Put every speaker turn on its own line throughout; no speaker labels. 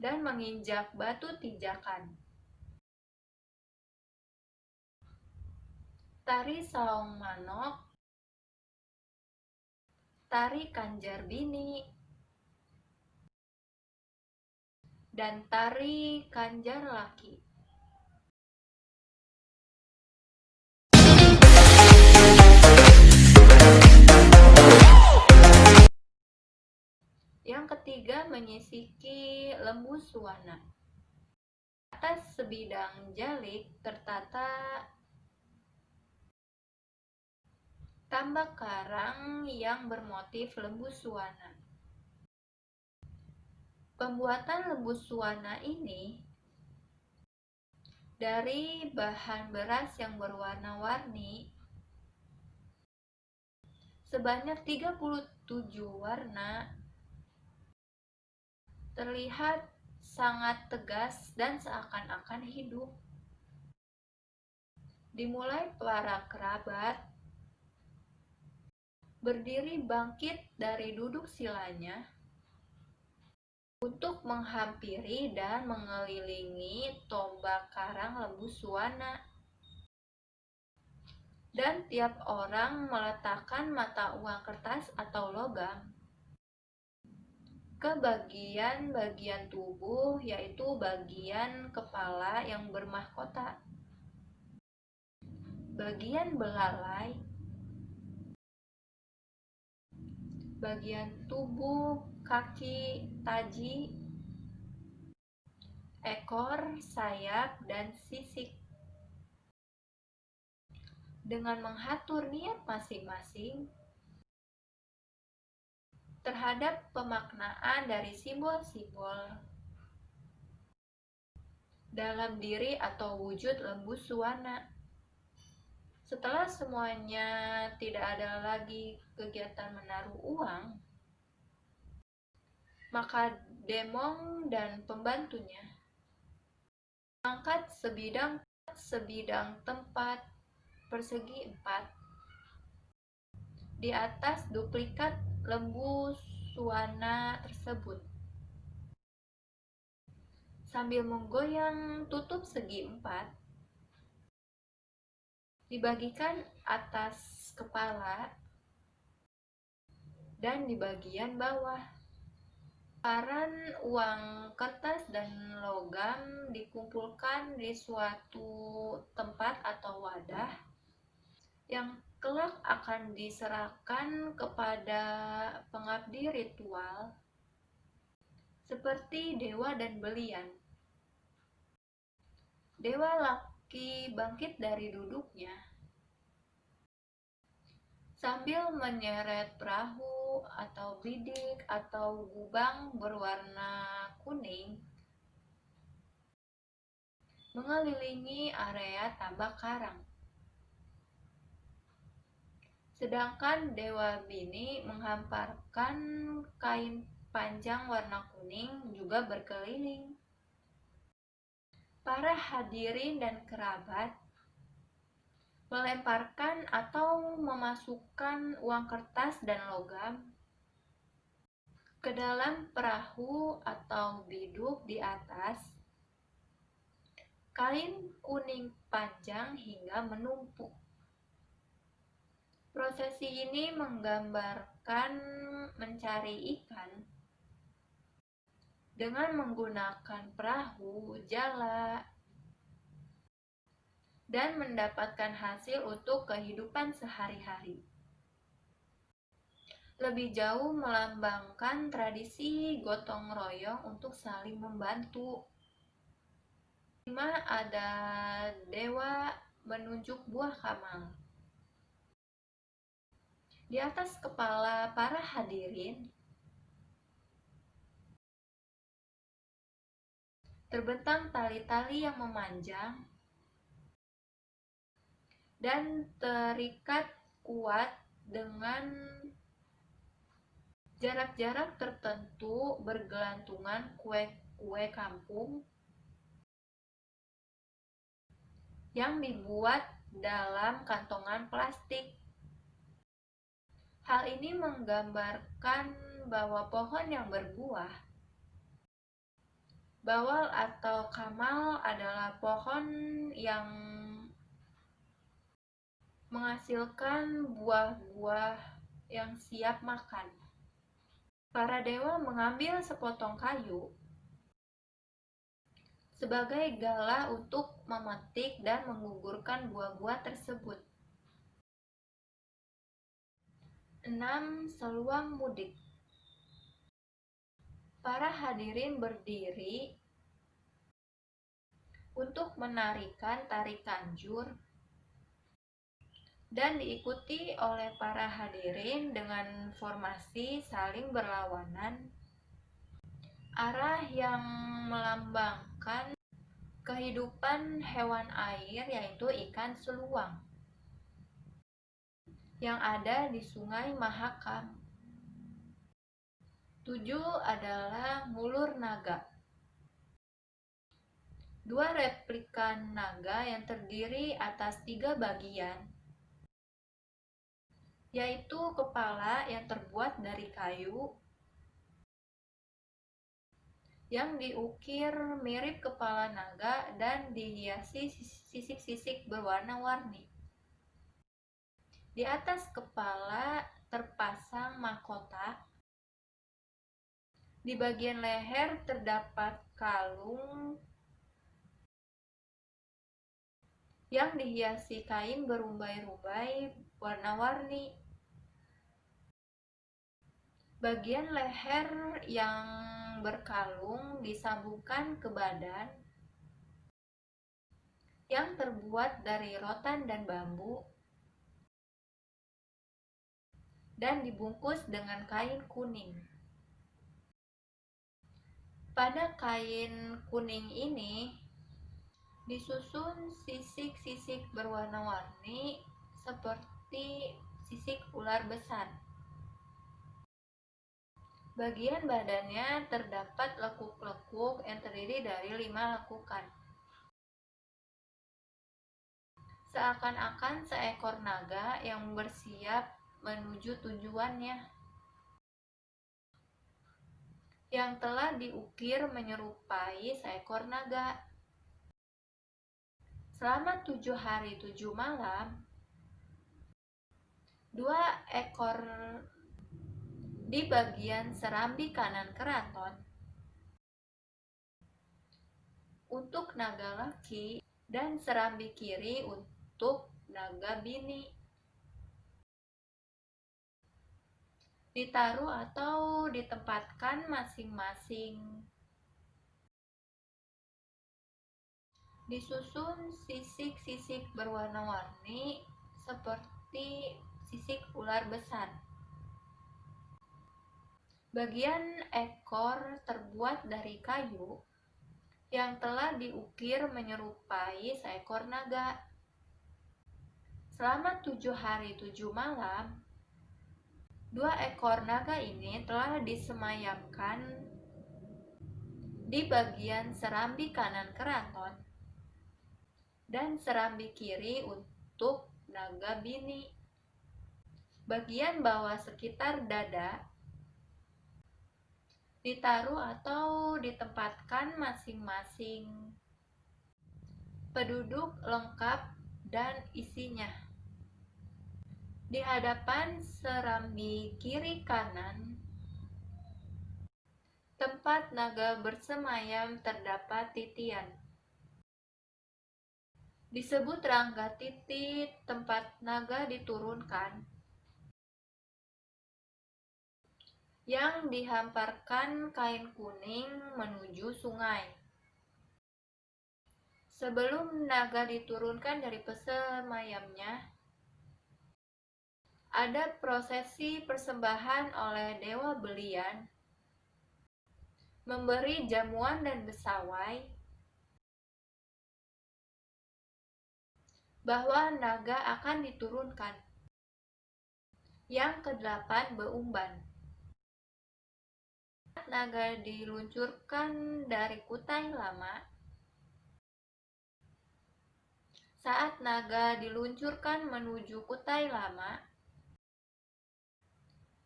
dan menginjak batu tijakan. Tari Saung Manok, tari Kanjarbini, dan tari Kanjar Laki. Yang ketiga, menyisiki Lembu Suwana. Atas sebidang jalik tertata tambak karang yang bermotif lembu suwana. Pembuatan lembu suwana ini dari bahan beras yang berwarna-warni sebanyak 37 warna, terlihat sangat tegas dan seakan-akan hidup. Dimulai para kerabat berdiri bangkit dari duduk silanya untuk menghampiri dan mengelilingi tombak karang lembu suwana. Dan tiap orang meletakkan mata uang kertas atau logam ke bagian-bagian tubuh, yaitu bagian kepala yang bermahkota, bagian belalai, bagian tubuh, kaki, taji, ekor, sayap, dan sisik. Dengan mengatur niat masing-masing terhadap pemaknaan dari simbol-simbol dalam diri atau wujud lembu suwana. Setelah semuanya tidak ada lagi kegiatan menaruh uang, maka Demong dan pembantunya mengangkat sebidang tempat persegi 4 di atas duplikat lembu suwana tersebut, sambil menggoyang tutup segi 4 dibagikan atas kepala dan di bagian bawah. Paran uang kertas dan logam dikumpulkan di suatu tempat atau wadah yang kelak akan diserahkan kepada pengabdi ritual seperti dewa dan belian. Dewa laki bangkit dari duduknya sambil menyeret perahu atau bidik atau gubang berwarna kuning mengelilingi area tambak karang. Sedangkan Dewa Bini menghamparkan kain panjang warna kuning juga berkeliling. Para hadirin dan kerabat melemparkan atau memasukkan uang kertas dan logam ke dalam perahu atau biduk di atas kain kuning panjang hingga menumpuk. Prosesi ini menggambarkan mencari ikan dengan menggunakan perahu, jala, dan mendapatkan hasil untuk kehidupan sehari-hari. Lebih jauh melambangkan tradisi gotong royong untuk saling membantu. 5. Ada dewa menunjuk buah kamal. Di atas kepala para hadirin terbentang tali-tali yang memanjang dan terikat kuat dengan jarak-jarak tertentu bergelantungan kue-kue kampung yang dibuat dalam kantongan plastik. Hal ini menggambarkan bahwa pohon yang berbuah Bawal atau kamal adalah pohon yang menghasilkan buah-buah yang siap makan. Para dewa mengambil sepotong kayu sebagai gala untuk memetik dan menggugurkan buah-buah tersebut. 6. Seluang mudik. Para hadirin berdiri untuk menarikan tari kanjur dan diikuti oleh para hadirin dengan formasi saling berlawanan, arah yang melambangkan kehidupan hewan air, yaitu ikan seluang yang ada di Sungai Mahakam. 7 adalah ngulur naga. 2 replika naga yang terdiri atas 3 bagian, yaitu kepala yang terbuat dari kayu yang diukir mirip kepala naga dan dihiasi sisik-sisik berwarna-warni. Di atas kepala terpasang mahkota. Di bagian leher terdapat kalung yang dihiasi kain berumbai-rumbai warna-warni. Bagian leher yang berkalung disambungkan ke badan yang terbuat dari rotan dan bambu dan dibungkus dengan kain kuning. Pada kain kuning ini disusun sisik-sisik berwarna-warni seperti sisik ular besar. Bagian badannya terdapat lekuk-lekuk yang terdiri dari 5 lekukan. Seakan-akan seekor naga yang bersiap menuju tujuannya, yang telah diukir menyerupai seekor naga. Selama 7 hari 7 malam, 2 ekor di bagian serambi kanan keraton untuk naga laki dan serambi kiri untuk naga bini ditaruh atau ditempatkan masing-masing. Disusun sisik-sisik berwarna-warni seperti sisik ular besar. Bagian ekor terbuat dari kayu yang telah diukir menyerupai seekor naga. Selama 7 hari 7 malam, 2 ekor naga ini telah disemayamkan di bagian serambi kanan keraton dan serambi kiri untuk naga bini. Bagian bawah sekitar dada ditaruh atau ditempatkan masing-masing penduduk lengkap dan isinya. Di hadapan serambi kiri kanan tempat naga bersemayam terdapat titian. Disebut rangga titi tempat naga diturunkan, yang dihamparkan kain kuning menuju sungai. Sebelum naga diturunkan dari pesemayamnya, ada prosesi persembahan oleh Dewa Belian, memberi jamuan dan besawai bahwa naga akan diturunkan. Yang ke-8, beumban. Naga diluncurkan dari Kutai Lama. Saat naga diluncurkan menuju Kutai Lama,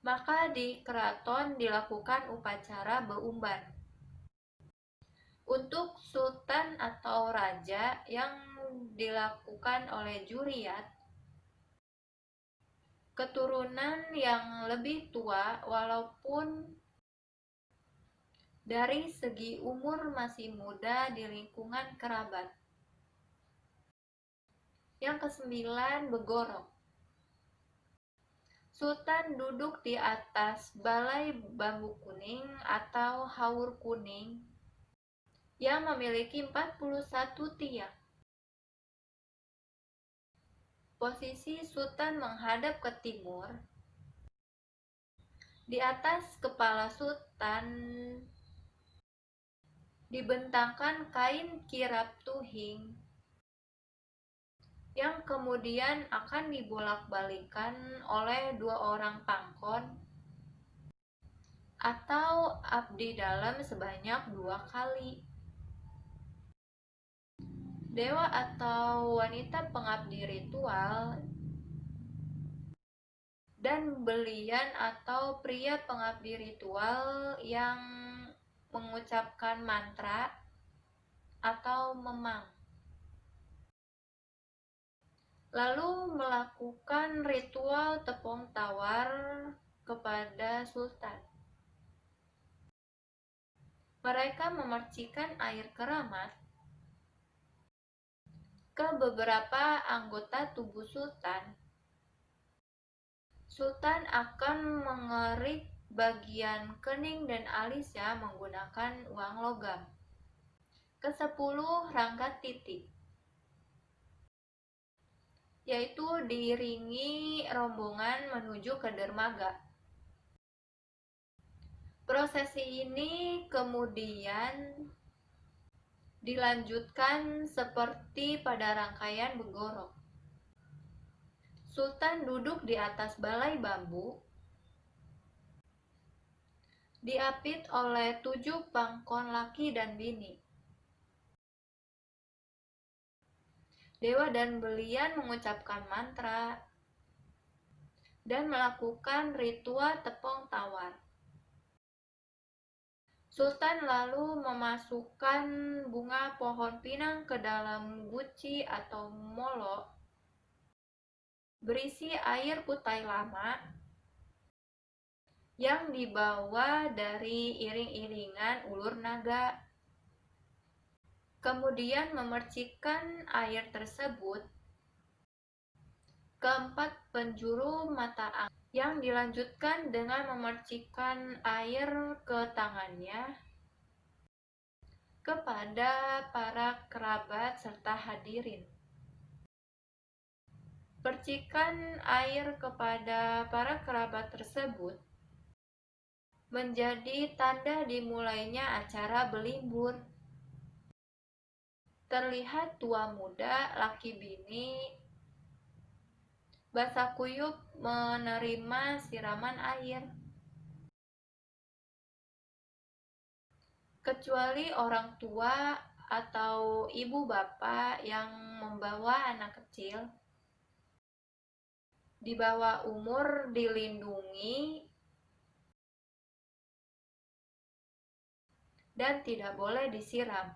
maka di keraton dilakukan upacara beumban. Untuk sultan atau raja yang dilakukan oleh juriat, keturunan yang lebih tua walaupun dari segi umur masih muda di lingkungan kerabat. Yang kesembilan, begorok. Sultan duduk di atas balai bambu kuning atau haur kuning yang memiliki 41 tiang. Posisi sultan menghadap ke timur. Di atas kepala sultan dibentangkan kain kirap tuhing yang kemudian akan dibolak-balikan oleh dua orang pangkon atau abdi dalam sebanyak 2 kali. Dewa atau wanita pengabdi ritual dan belian atau pria pengabdi ritual yang mengucapkan mantra atau memang, lalu melakukan ritual tepung tawar kepada sultan. Mereka memercikan air keramat ke beberapa anggota tubuh sultan. Sultan akan mengerik bagian kening dan alisnya menggunakan uang logam. Ke-10, rangka titik, yaitu diiringi rombongan menuju ke dermaga. Prosesi ini kemudian dilanjutkan seperti pada rangkaian begorok. Sultan duduk di atas balai bambu, diapit oleh 7 pangkon laki dan bini. Dewa dan belian mengucapkan mantra dan melakukan ritual tepung tawar. Sultan lalu memasukkan bunga pohon pinang ke dalam guci atau molo berisi air putai lama yang dibawa dari iring-iringan ulur naga. Kemudian memercikan air tersebut ke 4 penjuru mata angin, yang dilanjutkan dengan memercikan air ke tangannya kepada para kerabat serta hadirin. Percikan air kepada para kerabat tersebut menjadi tanda dimulainya acara belimbur. Terlihat tua muda, laki bini, basah kuyup menerima siraman air. Kecuali orang tua atau ibu bapak yang membawa anak kecil di bawah umur dilindungi dan tidak boleh disiram.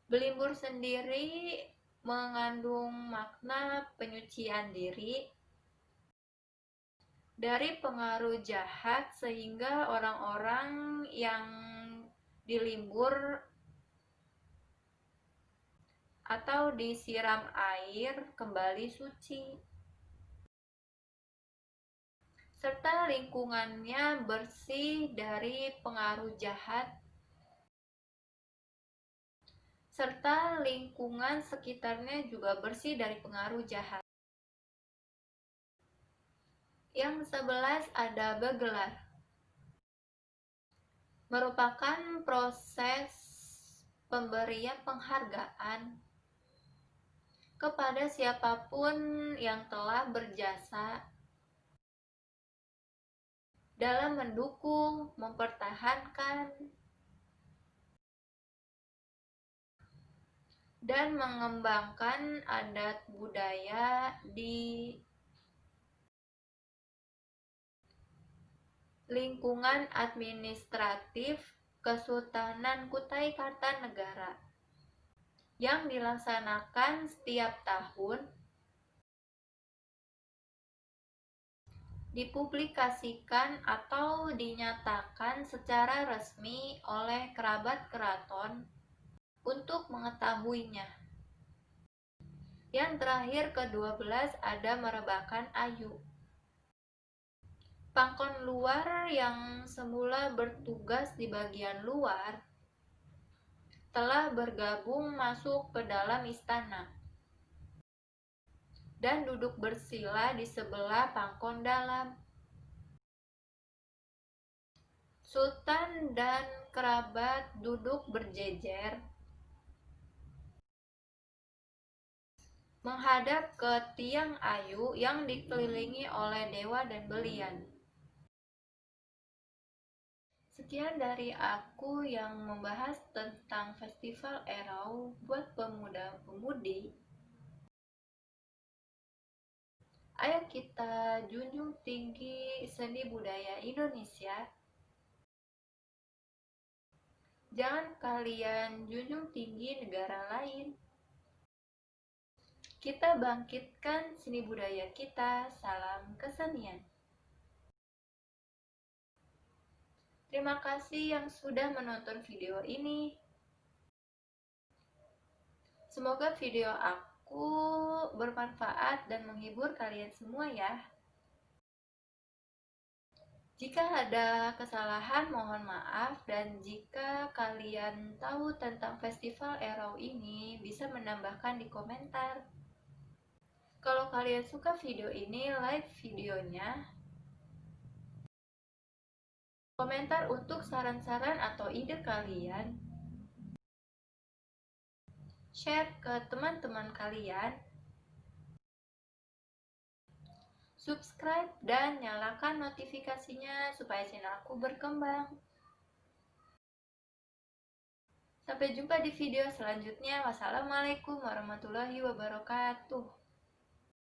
Belimbur sendiri mengandung makna penyucian diri dari pengaruh jahat sehingga orang-orang yang dilimbur atau disiram air kembali suci, serta lingkungannya bersih dari pengaruh jahat, serta lingkungan sekitarnya juga bersih dari pengaruh jahat. Yang 11, ada begelar, merupakan proses pemberian penghargaan kepada siapapun yang telah berjasa dalam mendukung, mempertahankan, dan mengembangkan adat budaya di lingkungan administratif Kesultanan Kutai Kartanegara yang dilaksanakan setiap tahun, dipublikasikan atau dinyatakan secara resmi oleh kerabat keraton untuk mengetahuinya. Yang terakhir ke-12 ada Merebakan Ayu. Pangkon luar yang semula bertugas di bagian luar telah bergabung masuk ke dalam istana dan duduk bersila di sebelah pangkon dalam. Sultan dan kerabat duduk berjejer menghadap ke tiang ayu yang dikelilingi oleh dewa dan belian. Sekian dari aku yang membahas tentang Festival Erau buat pemuda-pemudi. Ayo kita junjung tinggi seni budaya Indonesia. Jangan kalian junjung tinggi negara lain. Kita bangkitkan seni budaya kita. Salam kesenian. Terima kasih yang sudah menonton video ini. Semoga video aku bermanfaat dan menghibur kalian semua ya. Jika ada kesalahan mohon maaf, dan jika kalian tahu tentang Festival Erau ini bisa menambahkan di komentar. Kalau kalian suka video ini, like videonya. Komentar untuk saran-saran atau ide kalian. Share ke teman-teman kalian. Subscribe dan nyalakan notifikasinya supaya channelku berkembang. Sampai jumpa di video selanjutnya. Wassalamualaikum warahmatullahi wabarakatuh.